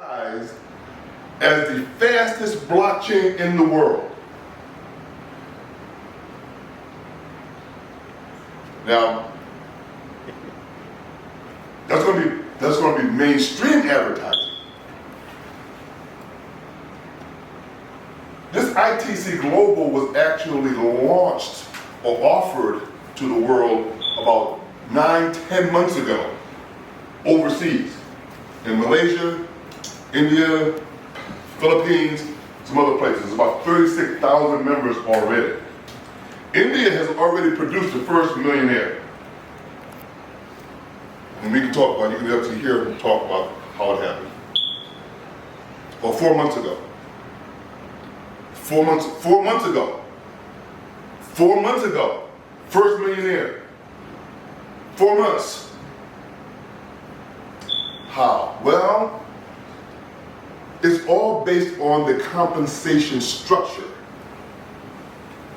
As the fastest blockchain in the world. Now, that's going to be mainstream advertising. This ITC Global was actually launched or offered to the world about 9-10 months ago overseas in Malaysia, India, Philippines, some other places. About 36,000 members already. India has already produced the first millionaire. And we can talk about, you can get up to here and talk about how it happened. Well, 4 months ago. 4 months ago, first millionaire. 4 months. How? Well, it's all based on the compensation structure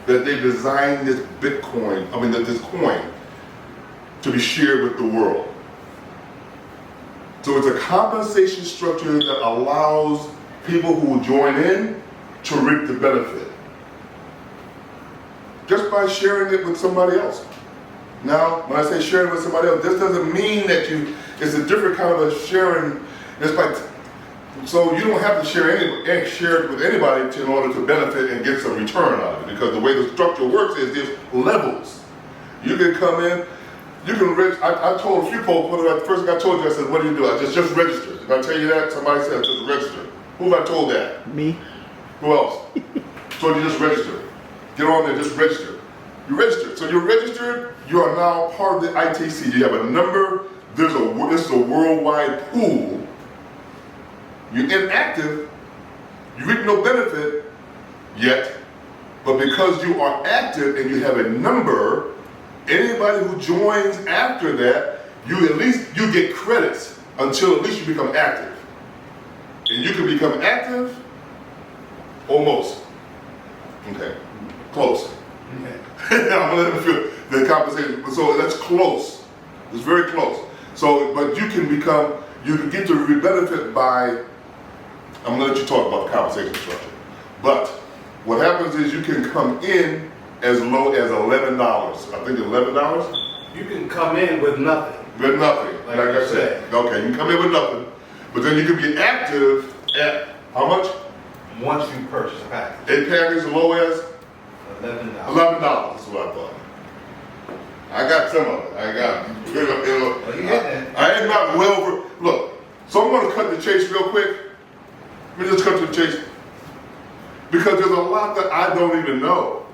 that they designed this this coin to be shared with the world. So it's a compensation structure that allows people who join in to reap the benefit just by sharing it with somebody else. Now, when I say sharing with somebody else, this doesn't mean that it's a different kind of a sharing. It's like, so you don't have to share it with anybody in order to benefit and get some return out of it, because the way the structure works is there's levels. You can come in, you can register. I told a few people, when the first thing I told you, I said, what do you do? I just register. If I tell you that, somebody said just register. Who have I told that? Me. Who else? So you just register. Get on there, just register. You register. So you're registered, you are now part of the ITC. You have a number, this is a worldwide pool. You're inactive, you reap no benefit yet, but because you are active and you have a number, anybody who joins after that, you get credits until at least you become active. And you can become active almost. Okay, close. Okay. I'm gonna let them feel the compensation. So that's close. It's very close. So, but you can get to benefit by, I'm gonna let you talk about the compensation structure. But what happens is you can come in as low as $11. I think $11? You can come in with nothing. With nothing, like I said. Okay, you can come in with nothing, but then you can be active at how much? Once you purchase a package. A package as low as? $11. $11, that's what I thought. I got some of it. I got it. Well, you get that. I am not well over. Look, so I'm going to cut the chase real quick. Let me just cut to the chase. Because there's a lot that I don't even know.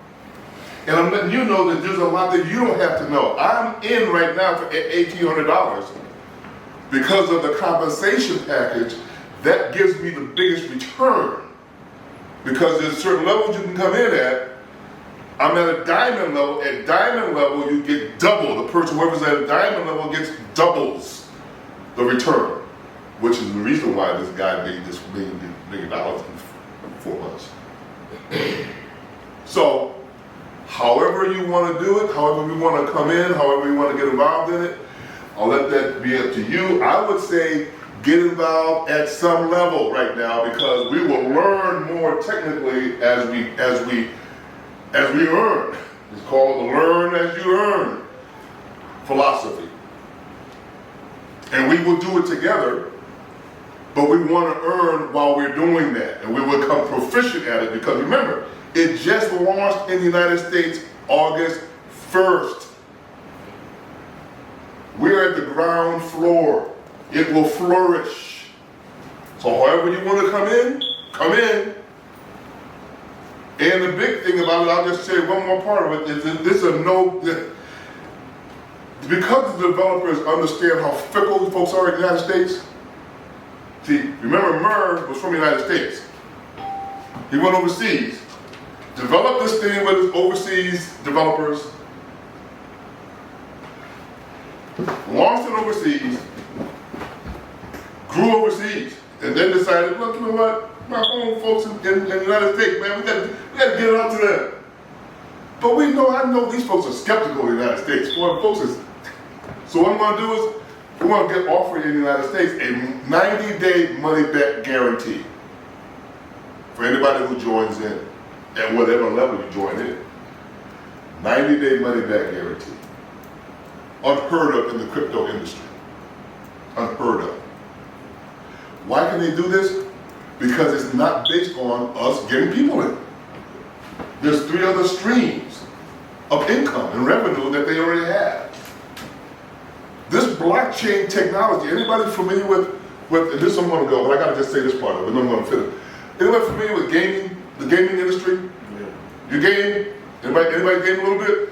And I'm letting you know that there's a lot that you don't have to know. I'm in right now for $1,800 because of the compensation package. That gives me the biggest return. Because there's certain levels you can come in at. I'm at a diamond level. At diamond level, you get double. The person, whoever's at a diamond level, gets doubles the return, which is the reason why this guy made this $1 million in 4 months. So, however you want to do it, however we want to come in, however we want to get involved in it, I'll let that be up to you. I would say get involved at some level right now, because we will learn more technically as we earn. It's called the learn as you earn philosophy. And we will do it together, but we want to earn while we're doing that. And we will become proficient at it, because remember, it just launched in the United States August 1st. We're at the ground floor. It will flourish. So however you want to come in, come in. And the big thing about it, I'll just say one more part of it, is that this is because the developers understand how fickle folks are in the United States. See, remember Merv was from the United States. He went overseas, developed this thing with his overseas developers, launched it overseas, grew overseas, and then decided, look, you know what? My home folks in the United States, man, we gotta get it out to them. But I know these folks are skeptical in the United States. Boy, folks is, so what I'm gonna do is we want to get offering in the United States a 90-day money-back guarantee for anybody who joins in at whatever level you join in. 90-day money-back guarantee. Unheard of in the crypto industry. Unheard of. Why can they do this? Because it's not based on us getting people in. There's 3 other streams of income and revenue that they already have. This blockchain technology, anybody familiar with and this I'm going to go, but I got to just say this part of it, and I'm going to finish. Anybody familiar with gaming, the gaming industry? Yeah. You game? Anybody game a little bit?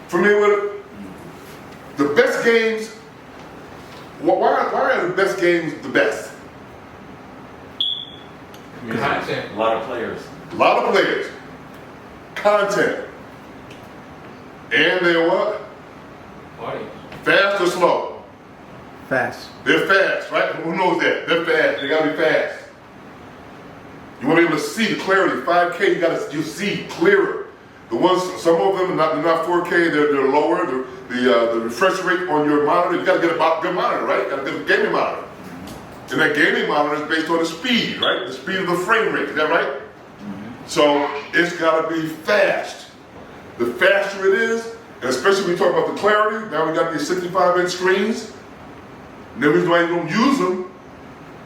Familiar with it? The best games, why are the best games the best? Content. A lot of players. A lot of players. Content. And they're what? Audience. Fast or slow? Fast. They're fast, right? Who knows that? They're fast. They gotta be fast. You want to be able to see the clarity. 5K, you see clearer. The ones, some of them are not 4K. They're lower. The refresh rate on your monitor. You gotta get a good monitor, right? You gotta get a gaming monitor. And that gaming monitor is based on the speed, right? The speed of the frame rate. Is that right? Mm-hmm. So it's gotta be fast. The faster it is, and especially when we talk about the clarity, now we got these 65-inch screens. And the reason why you don't use them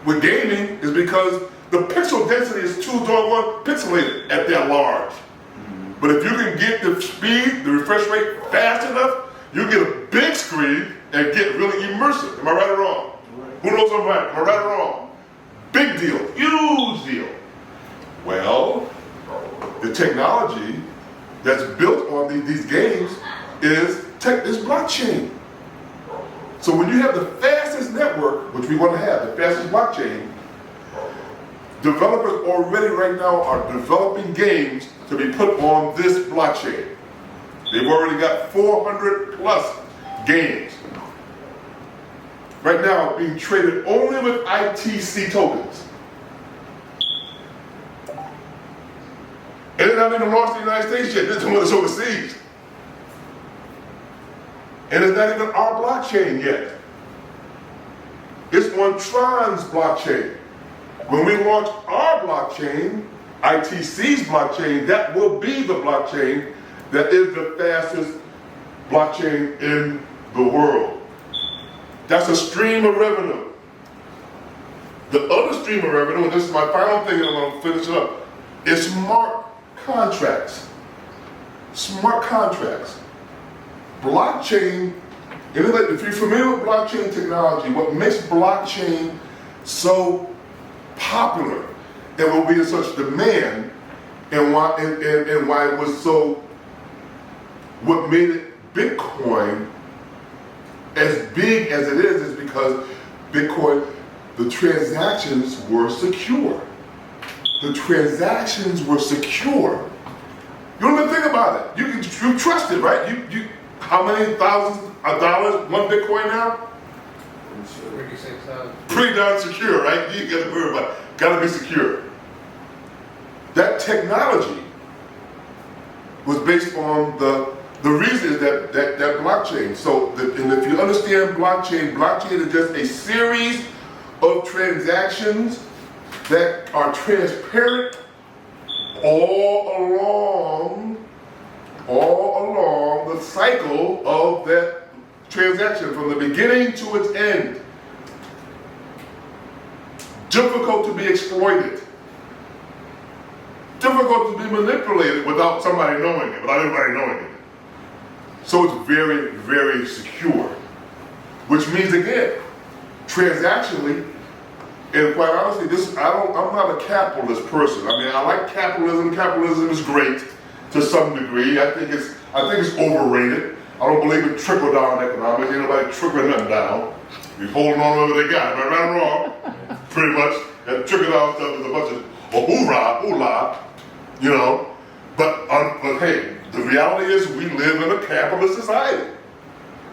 with gaming is because the pixel density is too doggone pixelated at that large. Mm-hmm. But if you can get the speed, the refresh rate fast enough, you get a big screen and get really immersive. Am I right or wrong? Right. Who knows I'm right? Am I right or wrong? Big deal, huge deal. Well, the technology that's built on these games is blockchain. So when you have the fastest network, which we want to have, the fastest blockchain, developers already right now are developing games to be put on this blockchain. They've already got 400 plus games. Right now being traded only with ITC tokens. And it's not even launched in the United States yet. This is one that's overseas. And it's not even our blockchain yet. It's on Tron's blockchain. When we launch our blockchain, ITC's blockchain, that will be the blockchain that is the fastest blockchain in the world. That's a stream of revenue. The other stream of revenue, and this is my final thing, and I'm going to finish it up, is smart contracts. Smart contracts. Blockchain, if you're familiar with blockchain technology, what makes blockchain so popular and will be in such demand and why it was so, what made it Bitcoin as big as it is because Bitcoin, the transactions were secure. The transactions were secure. You don't even think about it. You trust it, right? You how many thousands of dollars, one Bitcoin now? 36,000. Pretty darn secure, right? You gotta worry about it. Gotta be secure. That technology was based on the reason is that blockchain. So, and if you understand blockchain is just a series of transactions that are transparent all along the cycle of that transaction from the beginning to its end. Difficult to be exploited. Difficult to be manipulated without somebody knowing it, without everybody knowing it. So it's very, very secure. Which means again, transactionally, and quite honestly, I'm not a capitalist person. I mean, I like capitalism. Capitalism is great to some degree. I think it's overrated. I don't believe in trickle down economics. Ain't nobody trickling nothing down. You're holding on to whatever they got. Am I right or wrong? Pretty much. That trickle down stuff is a bunch of hoorah, you know. But hey, the reality is we live in a capitalist society,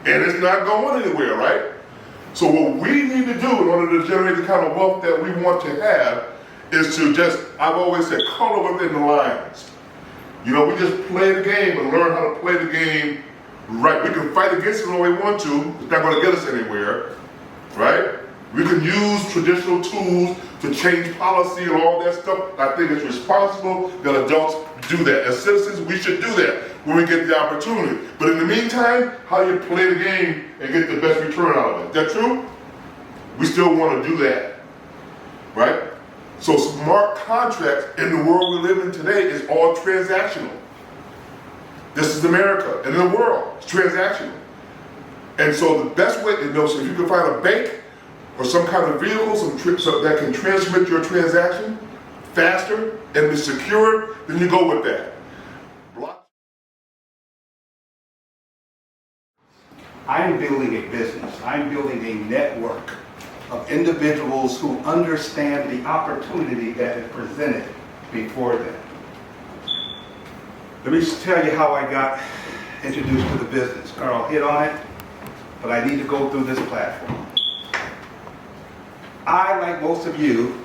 and it's not going anywhere, right? So what we need to do in order to generate the kind of wealth that we want to have is to just, I've always said, color within the lines. You know, we just play the game and learn how to play the game Right, we can fight against it all we want to. It's not going to get us anywhere, right? We can use traditional tools to change policy and all that stuff. I think it's responsible that adults do that. As citizens, we should do that when we get the opportunity. But in the meantime, how you play the game and get the best return out of it. Is that true? We still want to do that, right? So smart contracts in the world we live in today is all transactional. This is America, and in the world, it's transactional. And so the best way, so if you can find a bank or some kind of vehicle, so that can transmit your transaction faster and be secure, then you go with that. I'm building a business. I'm building a network of individuals who understand the opportunity that is presented before them. Let me just tell you how I got introduced to the business. Carl hit on it, but I need to go through this platform. I, like most of you,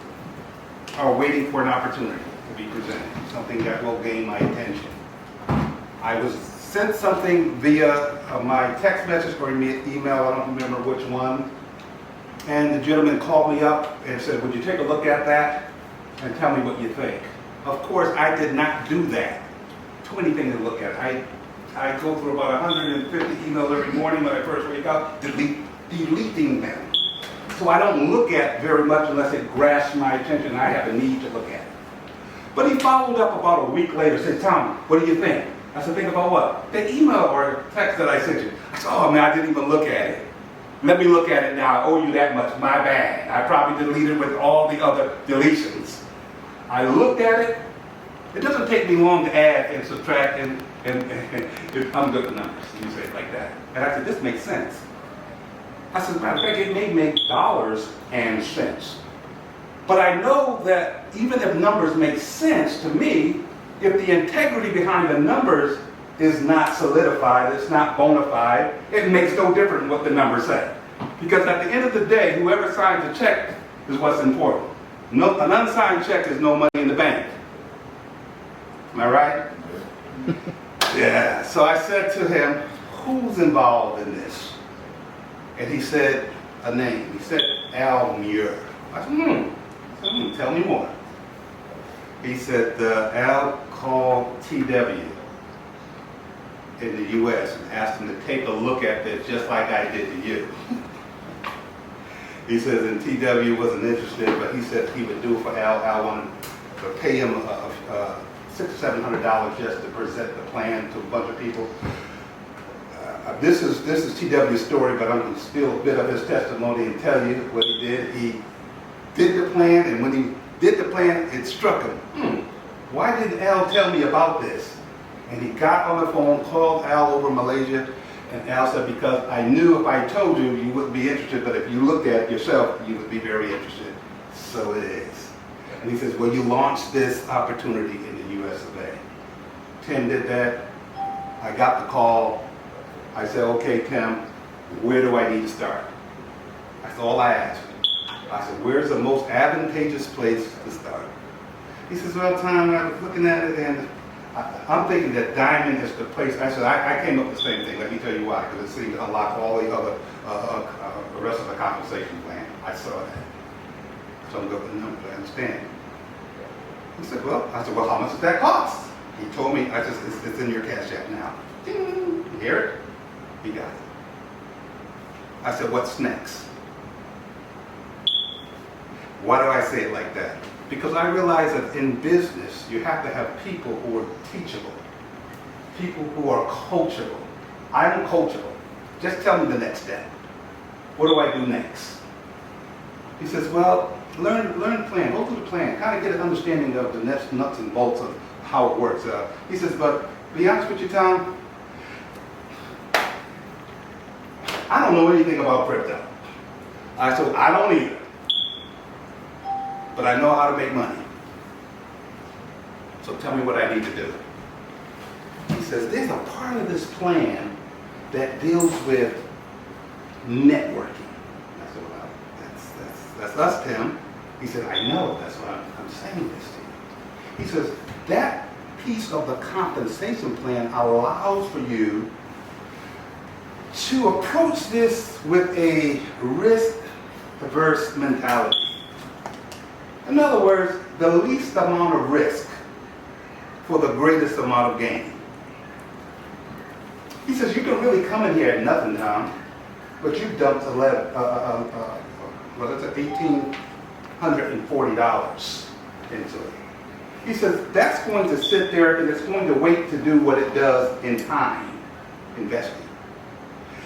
are waiting for an opportunity to be presented, something that will gain my attention. I was sent something via my text message or email, I don't remember which one, and the gentleman called me up and said, would you take a look at that and tell me what you think? Of course, I did not do that. Too many things to look at. I go through about 150 emails every morning when I first wake up, deleting them. So I don't look at very much unless it grasps my attention and I have a need to look at it. But he followed up about a week later, said, Tom, what do you think? I said, think about what? The email or text that I sent you. I said, oh man, I didn't even look at it. Let me look at it now. I owe you that much. My bad. I probably deleted with all the other deletions. I looked at it. It doesn't take me long to add and subtract and I'm good with numbers. You say it like that. And I said, this makes sense. I said, matter of fact, it may make dollars and cents. But I know that even if numbers make sense to me, if the integrity behind the numbers is not solidified, it's not bona fide, it makes no difference what the numbers say. Because at the end of the day, whoever signs a check is what's important. No, an unsigned check is no money in the bank. Am I right? Yeah. So I said to him, who's involved in this? And he said a name. He said Al Muir. I said, tell me more. He said, Al called TW in the U.S. and asked him to take a look at this just like I did to you. He says, and TW wasn't interested, but he said he would do it for Al. Al wanted to pay him $600 or $700 just to present the plan to a bunch of people. This is TW's story, but I'm going to steal a bit of his testimony and tell you what he did. He did the plan, and when he did the plan, it struck him. Why didn't Al tell me about this? And he got on the phone, called Al over Malaysia, and Al said, because I knew if I told you, you wouldn't be interested, but if you looked at it yourself, you would be very interested. So it is. And he says, well, you launched this opportunity in the US of A. Tim did that. I got the call. I said, okay, Tim, where do I need to start? That's all I asked. I said, where's the most advantageous place to start? He says, well, Tom, I was looking at it and I'm thinking that Diamond is the place. I said, I came up with the same thing. Let me tell you why. Because it seemed to unlock all the other, the rest of the compensation plan. I saw that. So I'm good with numbers. I understand. He said, well, how much does that cost? He told me, it's in your cash app now. Ding, you hear it? He got it. I said, what's next? Why do I say it like that? Because I realize that in business, you have to have people who are teachable, people who are coachable. I'm coachable. Just tell me the next step. What do I do next? He says, well, learn the plan, go through the plan, kind of get an understanding of the nuts and bolts of how it works. He says, but be honest with you, Tom, I don't know anything about crypto. I said, I don't either. But I know how to make money. So tell me what I need to do. He says, there's a part of this plan that deals with networking. I said, well, that's us, Tim. He said, I know, that's why I'm saying this to you. He says, that piece of the compensation plan allows for you to approach this with a risk-averse mentality. In other words, the least amount of risk for the greatest amount of gain. He says, you can really come in here at nothing, Tom, but you dumped $1,840 into it. He says, that's going to sit there and it's going to wait to do what it does in time, investing.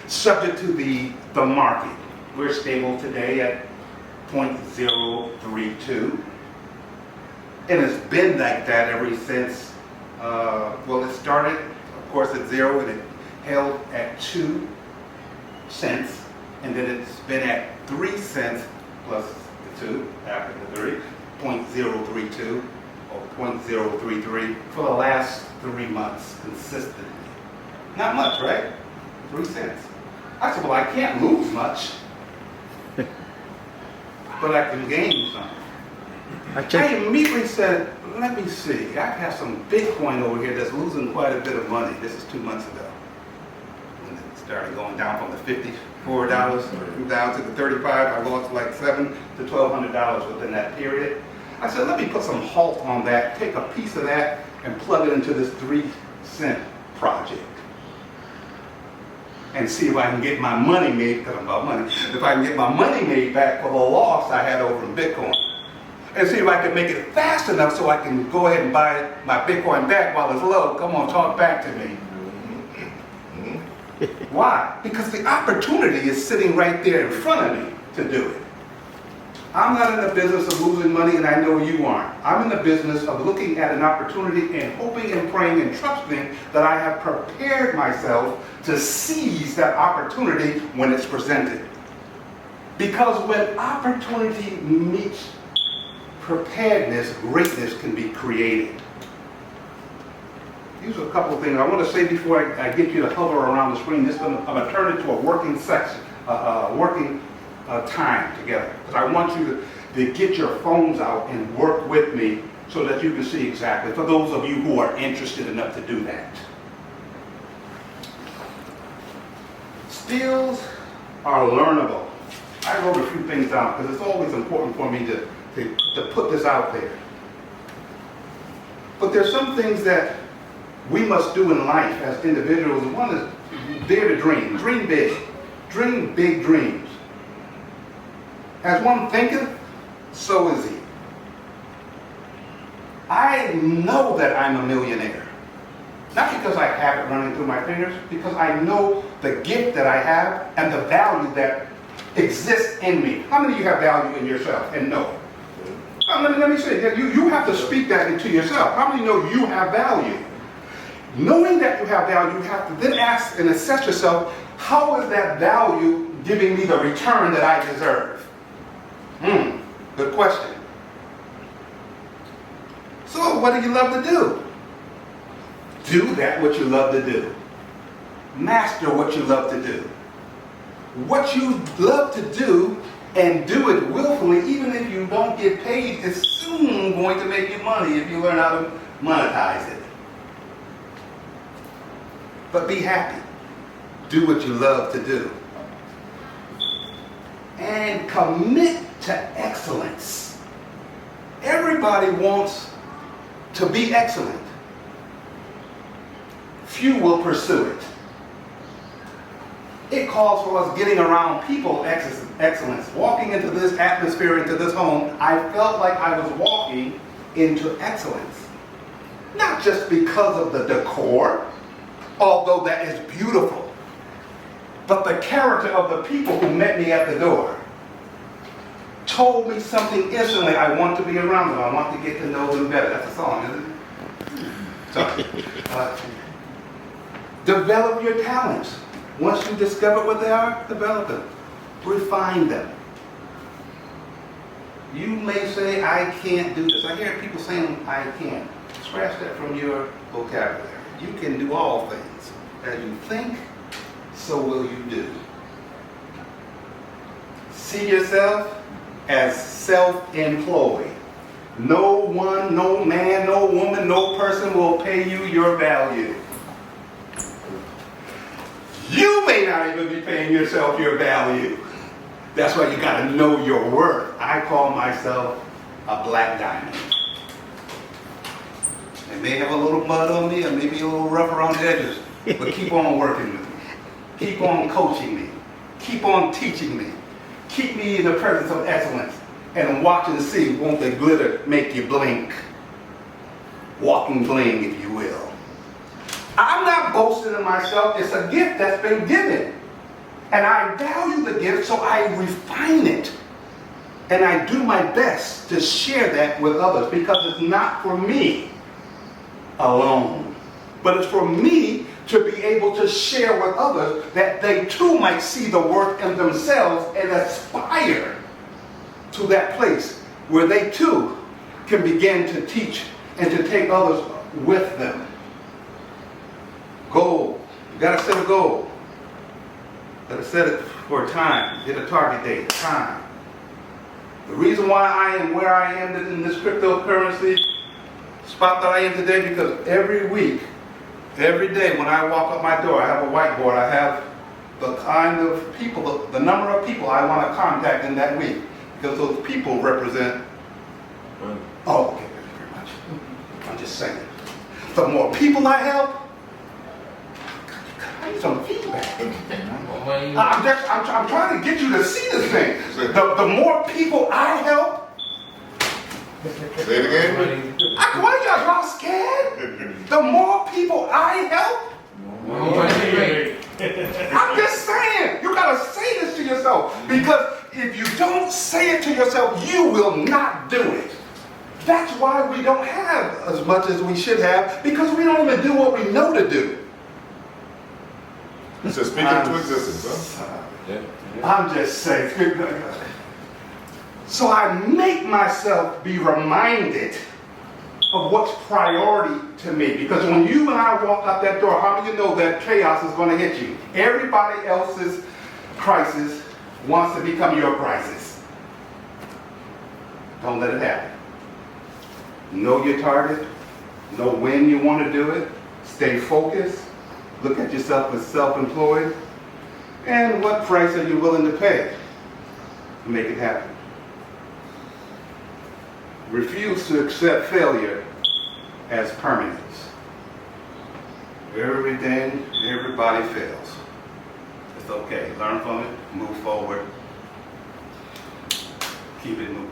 Subject to the market. We're stable today at 0.032. And it's been like that ever since, it started, of course, at 0 and it held at 2 cents. And then it's been at 3 cents plus the 2 after the 3, 0.032 or 0.033 for the last 3 months consistently. Not much, right? 3 cents. I said, well, I can't lose much, but I can gain something. I immediately said, let me see. I have some Bitcoin over here that's losing quite a bit of money. This is 2 months ago. When it started going down from the $54 down to the 35, I lost like $700 to $1,200 within that period. I said, let me put some halt on that, take a piece of that, and plug it into this 3-cent project. And see if I can get my money made, because I'm about money, if I can get my money made back for the loss I had over in Bitcoin. And see if I can make it fast enough so I can go ahead and buy my Bitcoin back while it's low. Come on, talk back to me. Why? Because the opportunity is sitting right there in front of me to do it. I'm not in the business of losing money, and I know you aren't. I'm in the business of looking at an opportunity and hoping and praying and trusting that I have prepared myself to seize that opportunity when it's presented. Because when opportunity meets preparedness, greatness can be created. These are a couple of things I want to say before I get you to hover around the screen. I'm going to turn it to a working section, working time together. Because I want you to get your phones out and work with me so that you can see exactly, for those of you who are interested enough to do that. Skills are learnable. I wrote a few things down because it's always important for me to put this out there. But there's some things that we must do in life as individuals. One is dare to dream. Dream big. Dream big dreams. As one thinketh, so is he. I know that I'm a millionaire. Not because I have it running through my fingers, because I know the gift that I have and the value that exists in me. How many of you have value in yourself and know? Let me say, you have to speak that into yourself. How many know you have value? Knowing that you have value, you have to then ask and assess yourself, how is that value giving me the return that I deserve? Good question. So what do you love to do? Do that what you love to do. Master what you love to do. What you love to do and do it willfully, even if you don't get paid, is soon going to make you money if you learn how to monetize it. But be happy. Do what you love to do. And commit to excellence. Everybody wants to be excellent. Few will pursue it. It calls for us getting around people excellence. Walking into this atmosphere, into this home, I felt like I was walking into excellence. Not just because of the decor, although that is beautiful, but the character of the people who met me at the door told me something instantly. I want to be around them. I want to get to know them better. That's a song, isn't it? Sorry. Develop your talents. Once you discover what they are, develop them. Refine them. You may say, I can't do this. I hear people saying, I can't. Scratch that from your vocabulary. You can do all things. As you think, so will you do. See yourself as self-employed. No one, no man, no woman, no person will pay you your value. You may not even be paying yourself your value. That's why you gotta know your worth. I call myself a black diamond. It may have a little mud on me, or maybe a little rough around the edges, but keep on working with me. Keep on coaching me. Keep on teaching me. Keep me in the presence of excellence. And watch and see, won't the glitter make you blink? Walking bling, if you will. I'm not boasting in myself. It's a gift that's been given. And I value the gift, so I refine it. And I do my best to share that with others, because it's not for me alone, but it's for me to be able to share with others, that they too might see the worth in themselves and aspire to that place where they too can begin to teach and to take others with them. Goal. You gotta set a goal. Gotta set it for a time. Get a target date, time. The reason why I am where I am in this cryptocurrency spot that I am today, because every week, every day when I walk up my door, I have a whiteboard. I have the kind of people, the number of people I want to contact in that week, because those people represent. Oh, okay, thank you very much. I'm just saying. The more people I help, I need some feedback. I'm trying to get you to see this thing. The more people I help. Say it again. Why y'all scared? The more people I help. I'm just saying, you gotta say this to yourself, because if you don't say it to yourself, you will not do it. That's why we don't have as much as we should have, because we don't even do what we know to do. It says speak into existence, huh? I'm just saying. So I make myself be reminded of what's priority to me. Because when you and I walk out that door, how many of you know that chaos is going to hit you? Everybody else's crisis wants to become your crisis. Don't let it happen. Know your target. Know when you want to do it. Stay focused. Look at yourself as self-employed. And what price are you willing to pay to make it happen? Refuse to accept failure as permanence. Everybody fails. It's okay. Learn from it. Move forward. Keep it moving.